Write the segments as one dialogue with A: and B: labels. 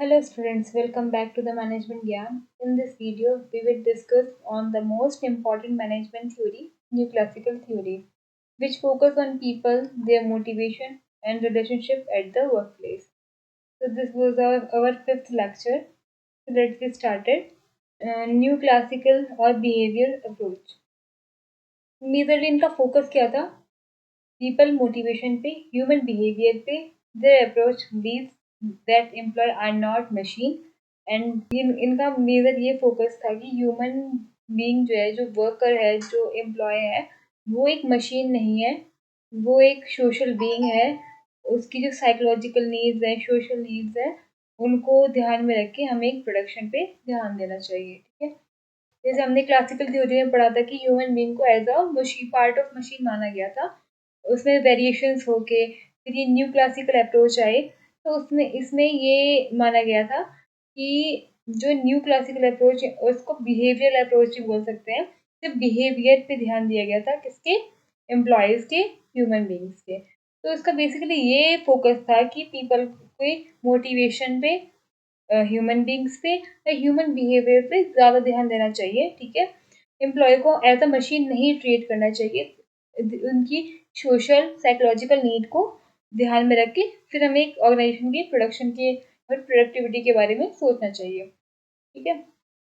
A: Hello students, welcome back to the Management Gyan. In this video, we will discuss on the most important management theory, New Classical Theory, which focus on people, their motivation and relationship at the workplace. So this was our fifth lecture. So let's get started. New Classical और Behavior Approach. Majorly इनका focus क्या था? People motivation पे, human behaviour पे, their approach believes that employ are not machine and इनका major ये focus था कि ह्यूमन बीइंग जो है, जो वर्कर है, जो एम्प्लॉय है, वो एक मशीन नहीं है, वो एक सोशल बीइंग है। उसकी जो साइकोलॉजिकल नीड्स है, सोशल नीड्स है, उनको ध्यान में रख के हमें एक प्रोडक्शन पे ध्यान देना चाहिए। ठीक है, जैसे हमने क्लासिकल थ्योरी में पढ़ा था कि ह्यूमन बीइंग को as a machine, part of machine माना गया था। उसमें वेरिएशंस होके फिर ये न्यू क्लासिकल अप्रोच आए, तो उसमें इसमें ये माना गया था कि जो न्यू क्लासिकल अप्रोच है उसको बिहेवियरल अप्रोच भी बोल सकते हैं। सिर्फ बिहेवियर पे ध्यान दिया गया था, किसके? एम्प्लॉयज़ के, ह्यूमन बीइंग्स के। तो इसका बेसिकली ये फोकस था कि पीपल को मोटिवेशन पे, ह्यूमन बीइंग्स पे या ह्यूमन बिहेवियर पे ज़्यादा ध्यान देना चाहिए। ठीक है, एम्प्लॉय को एज अ मशीन नहीं ट्रीट करना चाहिए। उनकी सोशल साइकोलॉजिकल नीड को ध्यान में रख के फिर हमें एक ऑर्गेनाइजेशन की प्रोडक्शन के और प्रोडक्टिविटी के बारे में सोचना चाहिए। ठीक है,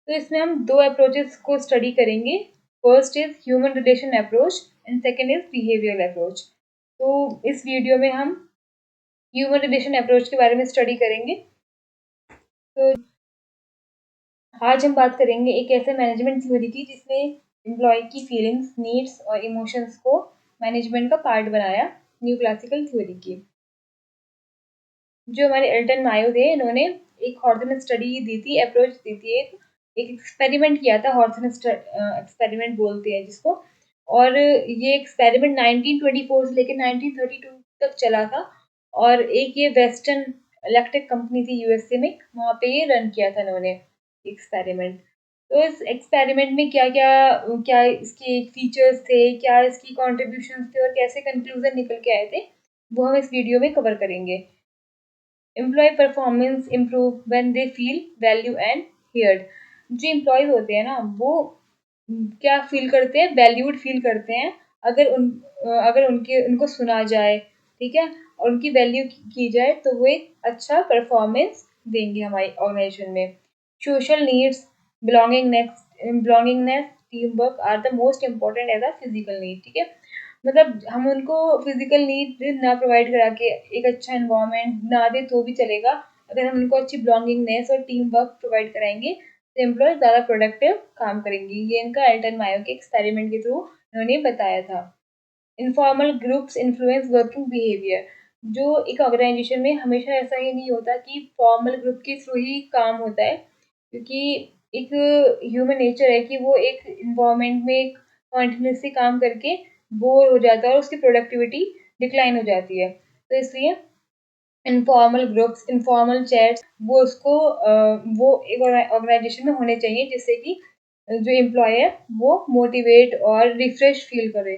A: तो इसमें हम दो अप्रोचेस को स्टडी करेंगे। First is human relation approach and second is behavioural approach. तो इस वीडियो में हम ह्यूमन रिलेशन अप्रोच के बारे में स्टडी करेंगे। तो आज हम बात करेंगे एक ऐसे मैनेजमेंट थ्योरी की जिसने एम्प्लॉय की फीलिंग्स, नीड्स और इमोशंस को मैनेजमेंट का पार्ट बनाया, न्यू क्लासिकल थ्योरी की। जो हमारे एल्टन मायो थे, इन्होंने एक हॉर्थन स्टडी दी थी, अप्रोच दी थी, एक एक्सपेरिमेंट किया था। हॉर्थन एक्सपेरिमेंट बोलते हैं जिसको। और ये एक्सपेरिमेंट 1924 से लेकर 1932 तक चला था। और एक ये वेस्टर्न इलेक्ट्रिक कंपनी थी यूएसए में, वहाँ पे ये रन किया था इन्होंने एक्सपेरिमेंट। तो इस एक्सपेरिमेंट में क्या क्या क्या इसके फीचर्स थे, क्या इसकी कॉन्ट्रीब्यूशन थे और कैसे कंक्लूजन निकल के आए थे, वो हम इस वीडियो में कवर करेंगे। Employ performance improve when they feel value and heard. जो एम्प्लॉयज होते हैं ना, वो क्या फील करते हैं? वैल्यूड फील करते हैं। अगर उनको सुना जाए, ठीक है, और उनकी वैल्यू की जाए, तो वो एक अच्छा परफॉर्मेंस देंगे हमारी ऑर्गेनाइजेशन में। Social needs, belongingness, team work are the most important as a physical need. ठीक है, मतलब हम उनको फिजिकल नीड ना प्रोवाइड करा के एक अच्छा एनवायरनमेंट ना दे तो भी चलेगा। अगर हम उनको अच्छी बिलोंगिंगनेस और टीम वर्क प्रोवाइड कराएंगे तो एम्प्लॉय ज़्यादा प्रोडक्टिव काम करेंगे। ये इनका एल्टन मायो के एक्सपेरिमेंट के थ्रू उन्होंने बताया था। Informal groups influence working behaviour. जो एक ऑर्गेनाइजेशन में हमेशा ऐसा ही नहीं होता कि फॉर्मल ग्रुप के थ्रू ही काम होता है, क्योंकि एक ह्यूमन नेचर है कि वो एक इन्वायरमेंट में एक कॉन्टिन्यूसली काम करके बोर हो जाता है और उसकी प्रोडक्टिविटी डिक्लाइन हो जाती है। तो इसलिए इनफॉर्मल ग्रुप्स, इनफॉर्मल चैट्स, वो एक ऑर्गेनाइजेशन में होने चाहिए, जिससे कि जो एम्प्लॉय है वो मोटिवेट और रिफ्रेश फील करे।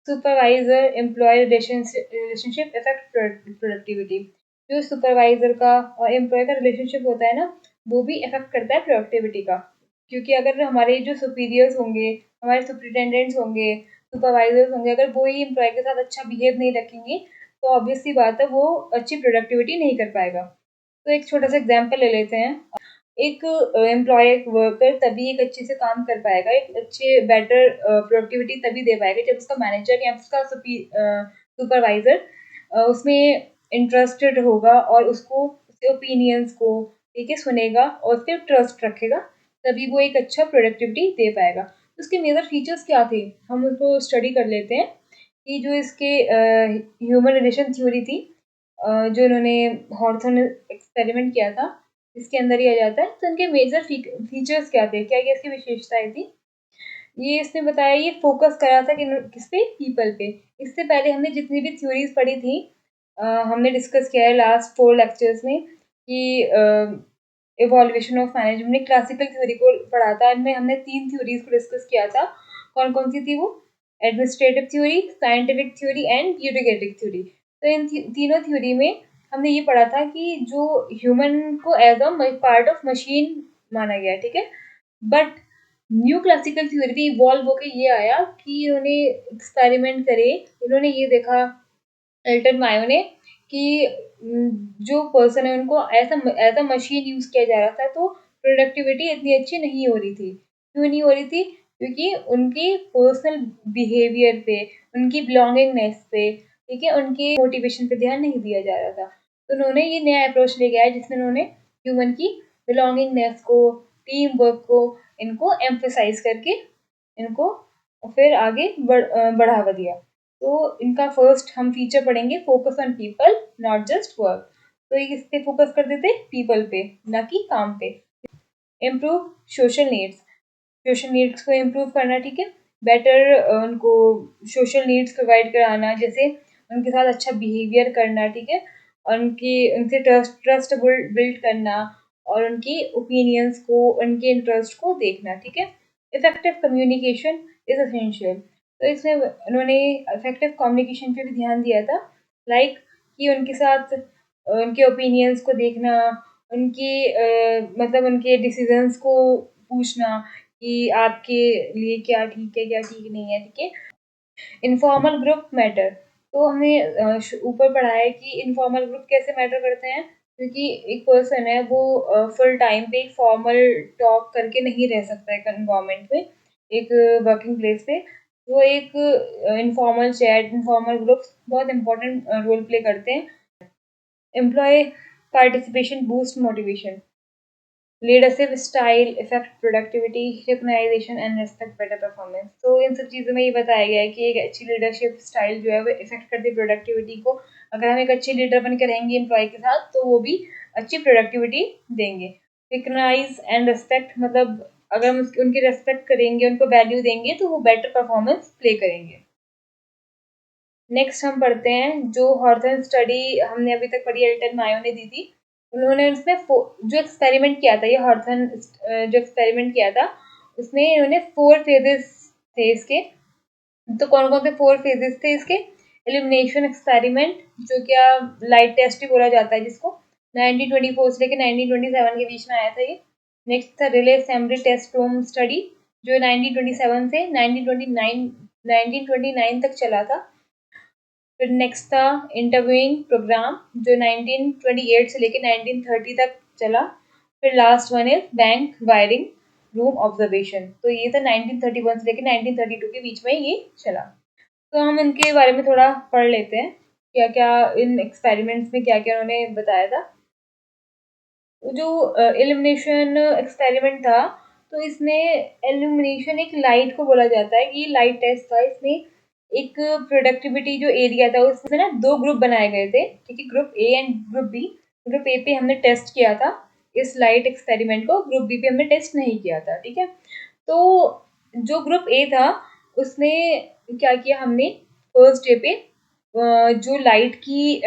A: Supervisor employ relationship effect productivity. जो सुपरवाइजर का और एम्प्लॉय का रिलेशनशिप होता है ना, वो भी इफेक्ट करता है प्रोडक्टिविटी का। क्योंकि अगर हमारे जो सुपीरियर्स होंगे, हमारे सुपरिटेंडेंट्स होंगे, सुपरवाइजर्स होंगे, अगर वो ही एम्प्लॉय के साथ अच्छा बिहेव नहीं रखेंगे, तो ऑब्वियस सी बात है वो अच्छी प्रोडक्टिविटी नहीं कर पाएगा। तो एक छोटा सा एग्जाम्पल ले लेते हैं। एक एम्प्लॉय, एक वर्कर तभी एक अच्छे से काम कर पाएगा, एक अच्छे बेटर प्रोडक्टिविटी तभी दे पाएगा जब उसका मैनेजर या उसका सुपरवाइजर उसमें इंटरेस्टेड होगा और उसको, उसके ओपिनियंस को, ठीक है, सुनेगा और उस पर ट्रस्ट रखेगा, तभी वो एक अच्छा प्रोडक्टिविटी दे पाएगा। तो उसके मेजर फीचर्स क्या थे, हम उसको स्टडी कर लेते हैं। कि जो इसके ह्यूमन रिलेशन थ्योरी थी, जो इन्होंने हॉर्थन एक्सपेरिमेंट किया था, इसके अंदर ही आ जाता है। तो इनके मेजर फीचर्स क्या थे, क्या क्या इसकी विशेषताएं थी, ये इसने बताया। ये फोकस करा था कि किस पे? पीपल पे। इससे पहले हमने जितनी भी थ्योरीज पढ़ी थी, हमने डिस्कस किया है लास्ट 4 लेक्चर्स में कि इवोल्यूशन ऑफ मैनेजमेंट ने क्लासिकल थ्योरी को पढ़ा था। इनमें हमने 3 थ्योरीज को डिस्कस किया था। कौन कौन सी थी वो? Administrative theory, scientific theory and bureaucratic theory. तो इन तीनों थ्योरी में हमने ये पढ़ा था कि जो ह्यूमन को as a part of machine माना गया, ठीक है। But new classical theory evolve होके ये आया कि इन्होंने एक्सपेरिमेंट करे, इन्होंने ये देखा एल्टन मायो ने कि जो पर्सन है उनको एज अ मशीन यूज किया जा रहा था, तो प्रोडक्टिविटी इतनी अच्छी नहीं हो रही थी। क्यों नहीं हो रही थी? क्योंकि उनकी पर्सनल बिहेवियर पे, उनकी बिलोंगिंगनेस पे, ठीक है, उनके मोटिवेशन पे ध्यान नहीं दिया जा रहा था। तो उन्होंने ये नया अप्रोच लेके आया जिसमें उन्होंने ह्यूमन की बिलोंगिंगनेस को, टीम वर्क को, इनको एम्फेसाइज करके इनको फिर आगे बढ़ावा दिया। तो इनका फर्स्ट हम फीचर पढ़ेंगे, focus on people not just work. तो ये किस पे फोकस कर देते? पीपल पे, ना कि काम पे। Improve social needs, social needs को इम्प्रूव करना, ठीक है। बेटर उनको सोशल नीड्स प्रोवाइड कराना, जैसे उनके साथ अच्छा बिहेवियर करना, ठीक है, और उनसे ट्रस्ट बिल्ड करना, और उनकी ओपिनियंस को, उनके इंटरेस्ट को देखना, ठीक है। Effective communication is essential. तो इसमें उन्होंने इफेक्टिव कम्युनिकेशन पे भी ध्यान दिया था, लाइक कि उनके साथ उनके ओपिनियंस को देखना, उनके मतलब उनके डिसीजंस को पूछना कि आपके लिए क्या ठीक है, क्या ठीक नहीं है, ठीक है। इनफॉर्मल ग्रुप मैटर, तो हमने ऊपर पढ़ा है कि इनफॉर्मल ग्रुप कैसे मैटर करते हैं, क्योंकि एक पर्सन है वो फुल टाइम पे एक फॉर्मल टॉक करके नहीं रह सकता है एनवायरमेंट में, एक वर्किंग प्लेस पे। वो एक इनफॉर्मल चैट, इनफॉर्मल ग्रुप्स बहुत इंपॉर्टेंट रोल प्ले करते हैं। Employ participation boost motivation, leadership style effect productivity, recognisation and respect better performance. तो इन सब चीज़ों में ये बताया गया है कि एक अच्छी लीडरशिप स्टाइल जो है वो इफेक्ट करती है प्रोडक्टिविटी को। अगर हम एक अच्छे लीडर बन के रहेंगे एम्प्लॉय के साथ, तो वो भी अच्छी प्रोडक्टिविटी देंगे। रिकग्नाइज एंड रिस्पेक्ट, मतलब अगर हम उनकी रेस्पेक्ट करेंगे, उनको वैल्यू देंगे, तो वो बेटर परफॉर्मेंस प्ले करेंगे। नेक्स्ट हम पढ़ते हैं जो हॉर्थन स्टडी हमने अभी तक पढ़ी, एल्टन मायो ने दी थी। उन्होंने उसमें जो एक्सपेरिमेंट किया था, ये हॉर्थन जो एक्सपेरिमेंट किया था, उसमें इन्होंने 4 फेजेस थे इसके। तो कौन कौन से 4 फेजेस थे इसके? एलिमिनेशन एक्सपेरिमेंट, जो क्या लाइट टेस्ट भी बोला जाता है जिसको, 1924 से लेकर 1927 के बीच में आया था ये। नेक्स्ट था relay assembly test room study, जो 1927 से 1929 तक चला था। फिर नेक्स्ट था इंटरव्यूइंग प्रोग्राम, जो 1928 से लेकर 1930 तक चला। फिर last one is bank wiring room observation, तो ये था 1931 से लेकर 1932 के बीच में ये चला। तो हम इनके बारे में थोड़ा पढ़ लेते हैं, क्या क्या इन एक्सपेरिमेंट्स में क्या क्या उन्होंने बताया था। जो एलिमिनेशन एक्सपेरिमेंट था, तो इसमें एलिमिनेशन एक लाइट को बोला जाता है कि लाइट टेस्ट था। इसमें एक प्रोडक्टिविटी जो एरिया था उसमें ना 2 ग्रुप बनाए गए थे, ठीक है, group A and group B. Group A पे हमने टेस्ट किया था इस लाइट एक्सपेरिमेंट को, ग्रुप बी पे हमने टेस्ट नहीं किया था, ठीक है। तो जो ग्रुप ए था उसमें क्या किया हमने, फर्स्ट डे पे जो लाइट की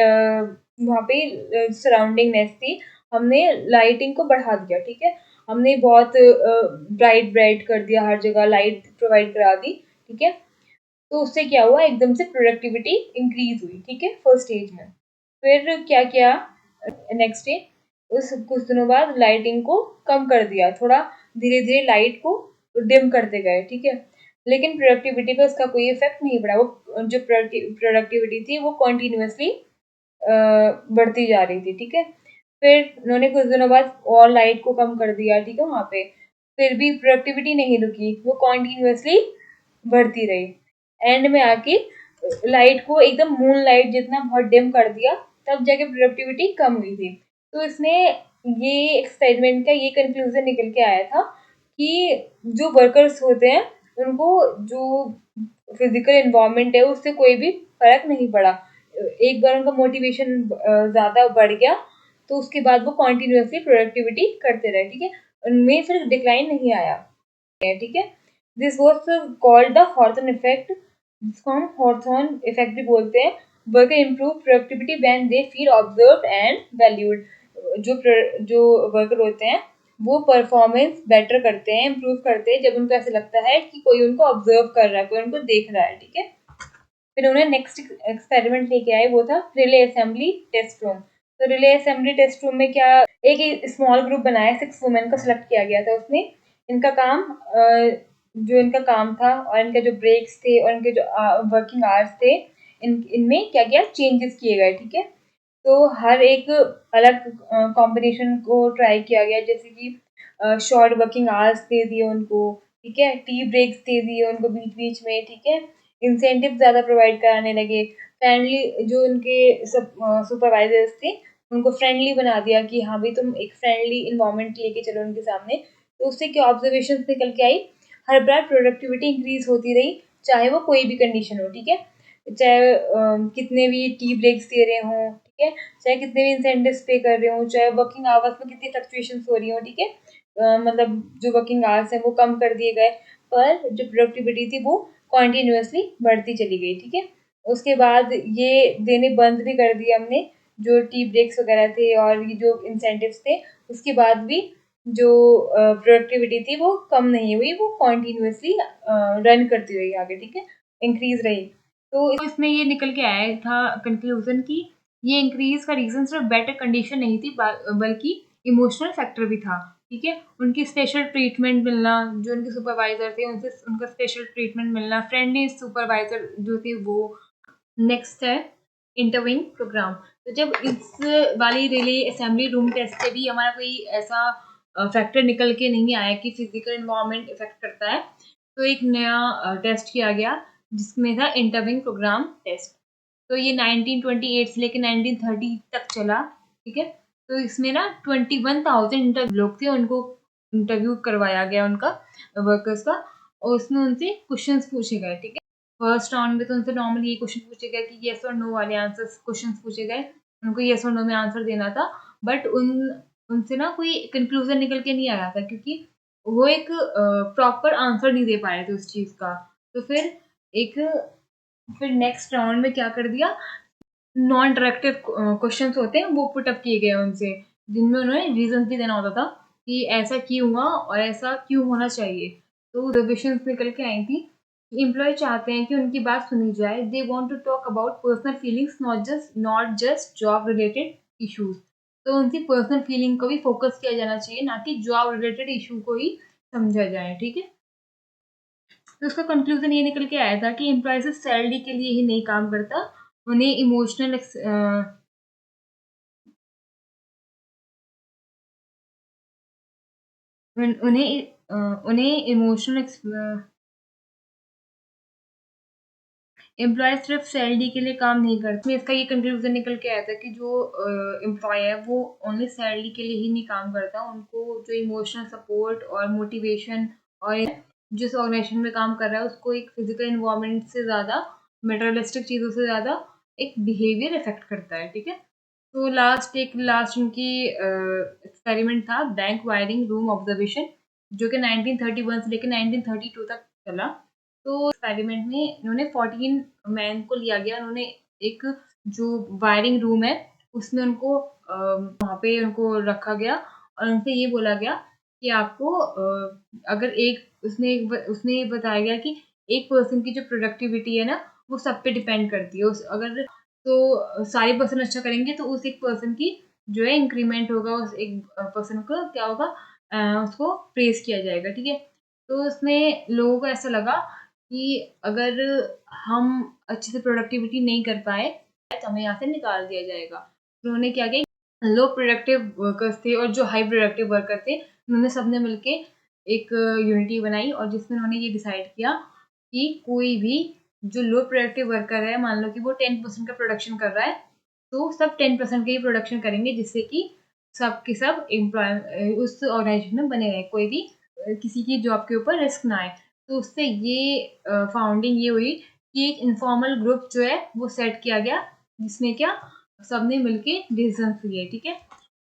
A: वहाँ पे सराउंडिंगनेस थी, हमने लाइटिंग को बढ़ा दिया, ठीक है। हमने बहुत ब्राइट ब्राइट कर दिया, हर जगह लाइट प्रोवाइड करा दी, ठीक है। तो उससे क्या हुआ, एकदम से प्रोडक्टिविटी इंक्रीज हुई, ठीक है, फर्स्ट स्टेज में। फिर क्या किया नेक्स्ट डे, उस कुछ दिनों बाद लाइटिंग को कम कर दिया, थोड़ा धीरे धीरे लाइट को डिम करते गए, ठीक है। लेकिन प्रोडक्टिविटी पे उसका कोई इफेक्ट नहीं पड़ा, वो जो प्रोडक्टिविटी थी वो कॉन्टिन्यूसली बढ़ती जा रही थी, ठीक है। फिर उन्होंने कुछ दिनों बाद और लाइट को कम कर दिया, ठीक है, वहाँ पे फिर भी प्रोडक्टिविटी नहीं रुकी, वो कॉन्टिन्यूसली बढ़ती रही। एंड में आके लाइट को एकदम मून लाइट जितना बहुत डिम कर दिया, तब जाके प्रोडक्टिविटी कम हुई थी। तो इसने ये एक्सपेरिमेंट का ये कंक्लूजन निकल के आया था कि जो वर्कर्स होते हैं उनको जो फिजिकल इन्वायरमेंट है उससे कोई भी फर्क नहीं पड़ा। एक बार उनका मोटिवेशन ज़्यादा बढ़ गया, तो उसके बाद वो कॉन्टिन्यूसली प्रोडक्टिविटी करते रहे, ठीक है, उनमें फिर डिक्लाइन नहीं आया, ठीक है। दिस वॉज कॉल्ड द हॉर्थन इफेक्ट, जिसको हम हॉर्थन इफेक्ट भी बोलते हैं। Worker improve productivity when they feel observed and valued. जो वर्कर होते हैं वो परफॉर्मेंस बेटर करते हैं, इम्प्रूव करते हैं, जब उनको ऐसा लगता है कि कोई उनको ऑब्जर्व कर रहा है, कोई उनको देख रहा है, ठीक है। फिर उन्हें नेक्स्ट एक्सपेरिमेंट लेके आए, वो था रिले असेंबली टेस्ट रूम। तो रिले असेंबली टेस्ट रूम में क्या एक स्मॉल ग्रुप बनाया, 6 वुमेन को सिलेक्ट किया गया था उसमें। इनका काम जो इनका काम था और इनके जो ब्रेक्स थे और इनके जो वर्किंग आवर्स थे, इनमें क्या क्या चेंजेस किए गए, ठीक है। तो हर एक अलग कॉम्बिनेशन को ट्राई किया गया, जैसे कि शॉर्ट वर्किंग आवर्स दे दिए उनको, ठीक है, टी ब्रेक्स दे दिए उनको बीच बीच में, ठीक है, इंसेंटिव ज़्यादा प्रोवाइड कराने लगे, फ्रेंडली जो उनके सब सुपरवाइजर्स थे उनको फ्रेंडली बना दिया कि हाँ भाई तुम एक फ्रेंडली इन्वायरमेंट लेके चलो उनके सामने। तो उससे क्या ऑब्जर्वेशन निकल के आई, हर बार प्रोडक्टिविटी इंक्रीज होती रही, चाहे वो कोई भी कंडीशन हो, ठीक है, चाहे कितने भी टी ब्रेक्स दे रहे हों, ठीक है, चाहे कितने भी इंसेंटिव्स पे कर रहे हों, चाहे वर्किंग आवर्स में कितनी फ्लक्चुएशंस हो रही हो, ठीक है, मतलब जो वर्किंग आवर्स हैं वो कम कर दिए गए, पर जो प्रोडक्टिविटी थी वो कॉन्टीन्यूसली बढ़ती चली गई, ठीक है। उसके बाद ये देने बंद भी कर दिए हमने, जो टी ब्रेक्स वगैरह थे और ये जो इंसेंटिव्स थे, उसके बाद भी जो प्रोडक्टिविटी थी वो कम नहीं हुई, वो कॉन्टीन्यूसली रन करती रही आगे, ठीक है, इंक्रीज रही। तो इसमें ये निकल के आया था कंक्लूजन की ये इंक्रीज का रीजन सिर्फ बेटर कंडीशन नहीं थी, बल्कि इमोशनल फैक्टर भी था, ठीक है। उनकी स्पेशल ट्रीटमेंट मिलना, जो उनके सुपरवाइजर थे उनसे उनका स्पेशल ट्रीटमेंट मिलना, फ्रेंडली सुपरवाइजर जो थे वो। नेक्स्ट है इंटरविंग प्रोग्राम। तो जब इस वाली रिले असेंबली रूम टेस्ट से भी हमारा कोई ऐसा फैक्टर निकल के नहीं आया कि फिजिकल इन्वायरमेंट इफेक्ट करता है, तो एक नया टेस्ट किया गया जिसमें था इंटरविंग प्रोग्राम टेस्ट। तो ये 1928 से लेकर 1930 तक चला, ठीक है। तो इसमें ना 21,000 लोग थे, उनको इंटरव्यू करवाया गया उनका वर्कर्स का, और उसमें उनसे क्वेश्चंस पूछे गए, ठीक है। फर्स्ट राउंड में तो उनसे नॉर्मली ये क्वेश्चन पूछे गए कि येस और नो वाले आंसर्स क्वेश्चंस पूछे गए, उनको येस और नो में आंसर देना था। बट उनसे ना कोई कंक्लूजन निकल के नहीं आया था, क्योंकि वो एक प्रॉपर आंसर नहीं दे पाए थे उस चीज़ का। तो फिर नेक्स्ट राउंड में क्या कर दिया, नॉन डायरेक्टिव क्वेश्चंस होते हैं वो पुट अप किए गए उनसे, जिनमें उन्होंने रीजन भी देना होता था कि ऐसा क्यों हुआ और ऐसा क्यों होना चाहिए। तो ऑब्जर्वेशंस निकल के आई थी, एम्प्लॉय चाहते हैं कि उनकी बात सुनी जाए, they want to talk about personal feelings, not just job related issues. तो उनकी पर्सनल फीलिंग को भी फोकस किया जाना चाहिए, ना कि जॉब रिलेटेड इशू को ही समझा जाए, ठीक है। तो उसका कंक्लूजन ये निकल के आया था कि एम्प्लॉय सिर्फ सैलरी के लिए ही नहीं काम करता, उन्हें इमोशनल उन्हें इमोशनल एम्प्लॉय सिर्फ सैलरी के लिए काम नहीं करते। इसमें इसका ये कंक्लूजन निकल के आया था कि जो एम्प्लॉय है वो ओनली सैलरी के लिए ही नहीं काम करता, उनको जो इमोशनल सपोर्ट और मोटिवेशन और जिस ऑर्गेनाइजेशन में काम कर रहा है उसको एक फिजिकल इन्वायरमेंट से ज़्यादा, मटेरियलिस्टिक चीज़ों से ज़्यादा एक बिहेवियर इफेक्ट करता है, ठीक है। तो लास्ट उनकी एक्सपेरिमेंट था बैंक वायरिंग रूम ऑब्जर्वेशन, जो कि 1931 से लेकर 1932 तक चला। तो एक्सपेरिमेंट में इन्होंने 14 मैन को लिया गया, उन्होंने एक जो वायरिंग रूम है उसमें उनको वहाँ पे उनको रखा गया और उनसे ये बोला गया कि आपको अगर एक उसने ये बताया गया कि एक पर्सन की जो प्रोडक्टिविटी है ना वो सब पे डिपेंड करती है, उस अगर तो सारे पर्सन अच्छा करेंगे तो उस एक पर्सन की जो है इंक्रीमेंट होगा, उस एक पर्सन को क्या होगा, उसको प्रेज़ किया जाएगा, ठीक है। तो उसमें लोगों को ऐसा लगा कि अगर हम अच्छे से प्रोडक्टिविटी नहीं कर पाए तो हमें यहाँ से निकाल दिया जाएगा। तो उन्होंने क्या किया, लो प्रोडक्टिव वर्कर्स थे और जो हाई प्रोडक्टिव वर्कर थे, उन्होंने सबने मिलके एक यूनिटी बनाई और जिसमें उन्होंने ये डिसाइड किया कि कोई भी जो लो प्रोडक्टिव वर्कर है, मान लो कि वो 10% का प्रोडक्शन कर रहा है, तो सब 10% का ही प्रोडक्शन करेंगे, जिससे कि सब के सब एम्प्लॉय उस ऑर्गेनाइजेशन में बने रहे, कोई भी किसी की जॉब के ऊपर रिस्क ना आए। तो उससे ये फाउंडिंग ये हुई कि एक इनफॉर्मल ग्रुप जो है वो सेट किया गया, जिसमें क्या सबने मिलके डिसीजन लिए, ठीक है।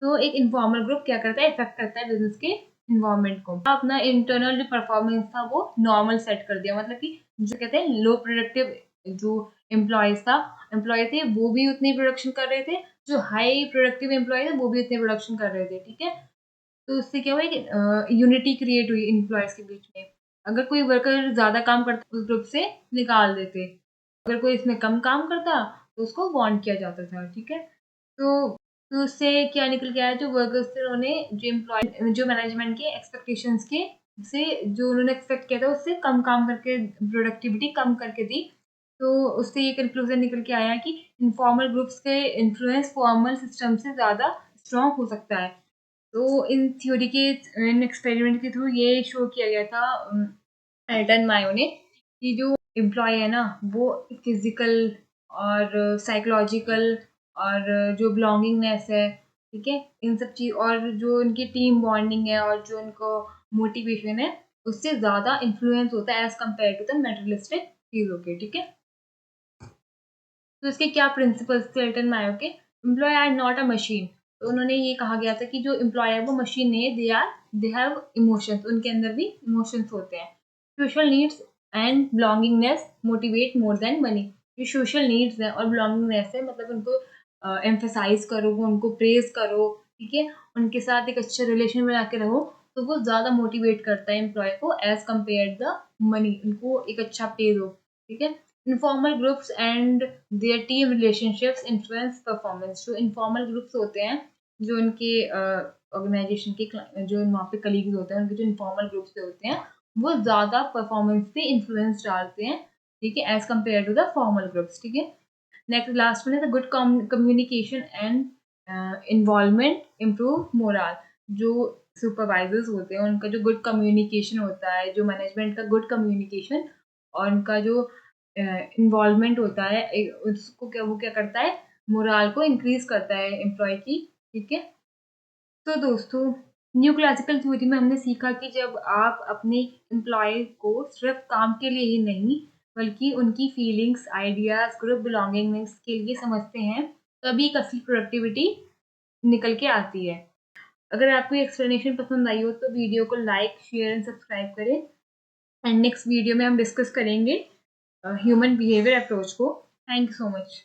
A: तो एक इनफॉर्मल ग्रुप क्या करता है, इफेक्ट करता है बिजनेस के इन्वायरमेंट को। अपना इंटरनल जो परफॉर्मेंस था वो नॉर्मल सेट कर दिया, मतलब कि जो कहते हैं लो प्रोडक्टिव जो एम्प्लॉय थे वो भी उतनी प्रोडक्शन कर रहे थे, जो हाई प्रोडक्टिव एम्प्लॉय थे वो भी उतने प्रोडक्शन कर रहे थे, ठीक है। तो उससे क्या हुआ कि यूनिटी क्रिएट हुई एम्प्लॉयज के बीच में। अगर कोई वर्कर ज़्यादा काम करता उस ग्रुप से निकाल देते, अगर कोई इसमें कम काम करता तो उसको वार्न किया जाता था, ठीक है। तो तो उससे क्या निकल के आया, जो वर्कर्स थे उन्होंने जो मैनेजमेंट के एक्सपेक्टेशंस के से जो उन्होंने एक्सपेक्ट किया था उससे कम काम करके प्रोडक्टिविटी कम करके दी। तो उससे ये कंक्लूजन निकल के आया कि इनफॉर्मल ग्रुप्स के इन्फ्लुएंस फॉर्मल सिस्टम से ज़्यादा स्ट्रॉन्ग हो सकता है। तो इन थ्योरी के इन एक्सपेरिमेंट के थ्रू ये शो किया गया था एल्टन मायो ने कि जो एम्प्लॉय है ना वो फिजिकल और साइकोलॉजिकल और जो बिलोंगिंगनेस है, ठीक है, इन सब चीज और जो उनकी टीम बॉन्डिंग है और जो उनको मोटिवेशन है उससे ज़्यादा इन्फ्लुएंस होता है as compare to the materialistic चीज़ों के, ठीक है। तो इसके क्या प्रिंसिपल्स थे एल्टन मायो के, employ are not a machine. तो उन्होंने ये कहा गया था कि जो एम्प्लॉय है वो मशीन नहीं है, दे हैव इमोशंस, उनके अंदर भी इमोशंस होते हैं। Social needs and belongingness motivate more than money. जो सोशल नीड्स है और बिलोंगिंगनेस है मतलब उनको एम्फेसाइज करो, उनको प्रेज करो, ठीक है, उनके साथ एक अच्छा रिलेशन बना के रहो, तो वो ज़्यादा मोटिवेट करता है एम्प्लॉय को एज कम्पेयर द मनी, उनको एक अच्छा पे दो, ठीक है। Informal groups and their team relationships influence performance. जो इनफॉर्मल ग्रुप्स होते हैं, जो उनके ऑर्गेनाइजेशन के जो वहाँ पे कलीग्स होते हैं, उनके जो इनफॉर्मल ग्रुप्स होते हैं वो ज़्यादा परफॉर्मेंस पे इन्फ्लुएंस डालते हैं, ठीक है, as compare to the formal groups, ठीक है। नेक्स्ट लास्ट में the good communication and involvement improve moral. जो सुपरवाइजर्स होते हैं उनका जो गुड कम्युनिकेशन होता है, जो मैनेजमेंट का गुड कम्युनिकेशन और उनका जो इन्वॉल्वमेंट होता है उसको क्या वो क्या करता है, मोरल को इंक्रीज करता है एम्प्लॉय की, ठीक है। तो दोस्तों न्यू क्लासिकल थ्योरी में हमने सीखा कि जब आप अपने एम्प्लॉय को सिर्फ काम के लिए ही नहीं बल्कि उनकी फीलिंग्स, आइडियाज, ग्रुप बिलोंगिंग्स के लिए समझते हैं, तभी एक असली प्रोडक्टिविटी निकल के आती है। अगर आपको ये एक्सप्लेनेशन पसंद आई हो तो वीडियो को लाइक, शेयर एंड सब्सक्राइब करें। एंड नेक्स्ट वीडियो में हम डिस्कस करेंगे ह्यूमन बिहेवियर अप्रोच को। Thank you so much.